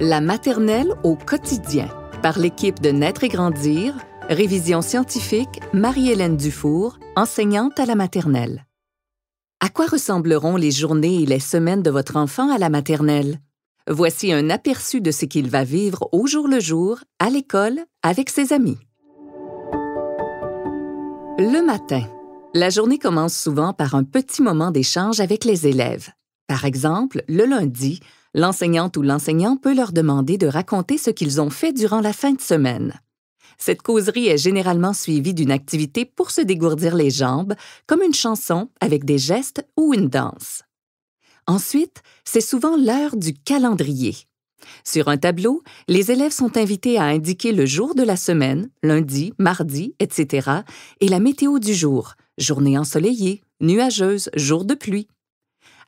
La maternelle au quotidien, par l'équipe de Naître et Grandir, révision scientifique, Marie-Hélène Dufour, enseignante à la maternelle. À quoi ressembleront les journées et les semaines de votre enfant à la maternelle? Voici un aperçu de ce qu'il va vivre au jour le jour, à l'école, avec ses amis. Le matin. La journée commence souvent par un petit moment d'échange avec les élèves. Par exemple, le lundi, l'enseignante ou l'enseignant peut leur demander de raconter ce qu'ils ont fait durant la fin de semaine. Cette causerie est généralement suivie d'une activité pour se dégourdir les jambes, comme une chanson avec des gestes ou une danse. Ensuite, c'est souvent l'heure du calendrier. Sur un tableau, les élèves sont invités à indiquer le jour de la semaine, lundi, mardi, etc., et la météo du jour, journée ensoleillée, nuageuse, jour de pluie.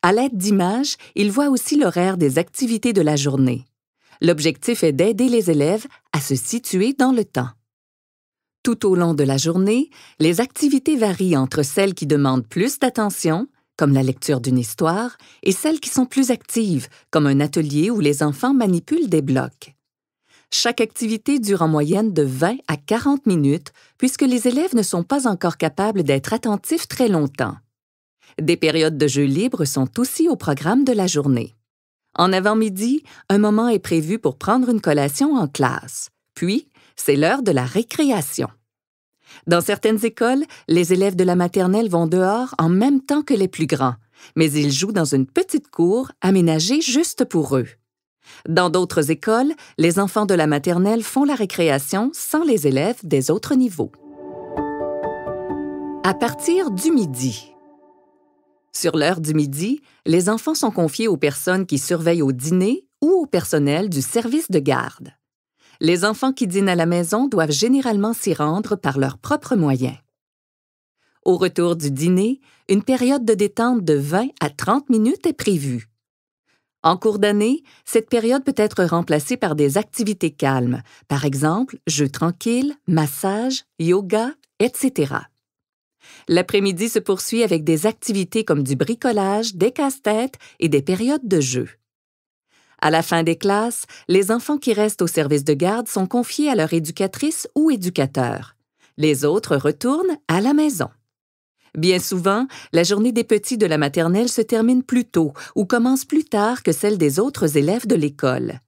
À l'aide d'images, ils voient aussi l'horaire des activités de la journée. L'objectif est d'aider les élèves à se situer dans le temps. Tout au long de la journée, les activités varient entre celles qui demandent plus d'attention, comme la lecture d'une histoire, et celles qui sont plus actives, comme un atelier où les enfants manipulent des blocs. Chaque activité dure en moyenne de 20 à 40 minutes, puisque les élèves ne sont pas encore capables d'être attentifs très longtemps. Des périodes de jeux libres sont aussi au programme de la journée. En avant-midi, un moment est prévu pour prendre une collation en classe. Puis, c'est l'heure de la récréation. Dans certaines écoles, les élèves de la maternelle vont dehors en même temps que les plus grands, mais ils jouent dans une petite cour aménagée juste pour eux. Dans d'autres écoles, les enfants de la maternelle font la récréation sans les élèves des autres niveaux. À partir du midi. Sur l'heure du midi, les enfants sont confiés aux personnes qui surveillent au dîner ou au personnel du service de garde. Les enfants qui dînent à la maison doivent généralement s'y rendre par leurs propres moyens. Au retour du dîner, une période de détente de 20 à 30 minutes est prévue. En cours d'année, cette période peut être remplacée par des activités calmes, par exemple jeux tranquilles, massages, yoga, etc. L'après-midi se poursuit avec des activités comme du bricolage, des casse-têtes et des périodes de jeu. À la fin des classes, les enfants qui restent au service de garde sont confiés à leur éducatrice ou éducateur. Les autres retournent à la maison. Bien souvent, la journée des petits de la maternelle se termine plus tôt ou commence plus tard que celle des autres élèves de l'école.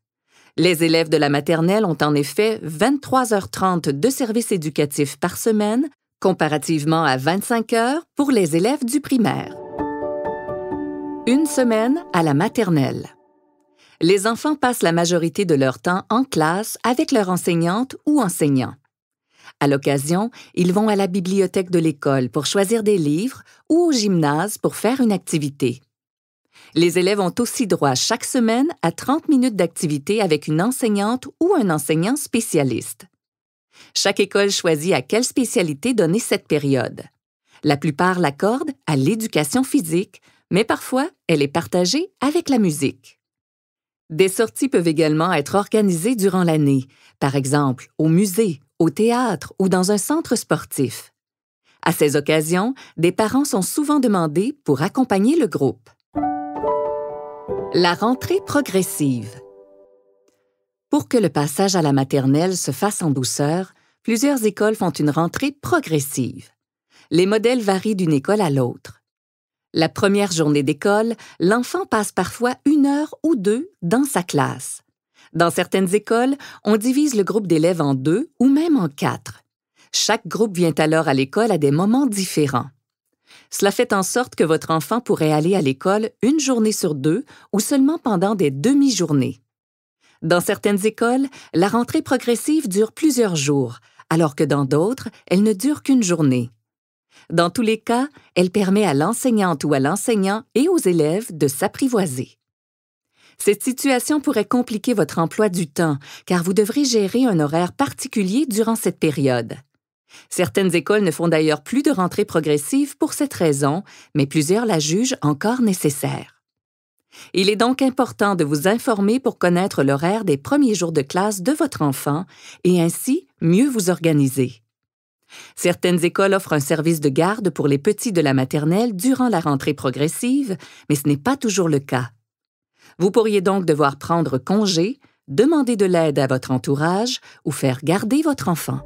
Les élèves de la maternelle ont en effet 23h30 de services éducatifs par semaine, comparativement à 25 heures pour les élèves du primaire. Une semaine à la maternelle. Les enfants passent la majorité de leur temps en classe avec leur enseignante ou enseignant. À l'occasion, ils vont à la bibliothèque de l'école pour choisir des livres ou au gymnase pour faire une activité. Les élèves ont aussi droit chaque semaine à 30 minutes d'activité avec une enseignante ou un enseignant spécialiste. Chaque école choisit à quelle spécialité donner cette période. La plupart l'accordent à l'éducation physique, mais parfois elle est partagée avec la musique. Des sorties peuvent également être organisées durant l'année, par exemple au musée, au théâtre ou dans un centre sportif. À ces occasions, des parents sont souvent demandés pour accompagner le groupe. La rentrée progressive. Pour que le passage à la maternelle se fasse en douceur, plusieurs écoles font une rentrée progressive. Les modèles varient d'une école à l'autre. La première journée d'école, l'enfant passe parfois 1 heure ou 2 dans sa classe. Dans certaines écoles, on divise le groupe d'élèves en 2 ou même en 4. Chaque groupe vient alors à l'école à des moments différents. Cela fait en sorte que votre enfant pourrait aller à l'école 1 journée sur 2 ou seulement pendant des demi-journées. Dans certaines écoles, la rentrée progressive dure plusieurs jours, alors que dans d'autres, elle ne dure qu'1 journée. Dans tous les cas, elle permet à l'enseignante ou à l'enseignant et aux élèves de s'apprivoiser. Cette situation pourrait compliquer votre emploi du temps, car vous devrez gérer un horaire particulier durant cette période. Certaines écoles ne font d'ailleurs plus de rentrée progressive pour cette raison, mais plusieurs la jugent encore nécessaire. Il est donc important de vous informer pour connaître l'horaire des premiers jours de classe de votre enfant et ainsi mieux vous organiser. Certaines écoles offrent un service de garde pour les petits de la maternelle durant la rentrée progressive, mais ce n'est pas toujours le cas. Vous pourriez donc devoir prendre congé, demander de l'aide à votre entourage ou faire garder votre enfant.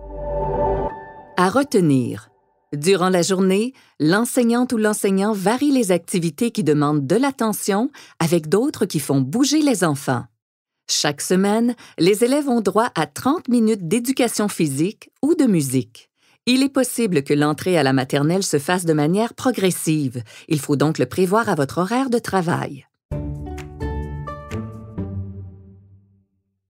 À retenir. Durant la journée, l'enseignante ou l'enseignant varie les activités qui demandent de l'attention avec d'autres qui font bouger les enfants. Chaque semaine, les élèves ont droit à 30 minutes d'éducation physique ou de musique. Il est possible que l'entrée à la maternelle se fasse de manière progressive. Il faut donc le prévoir à votre horaire de travail.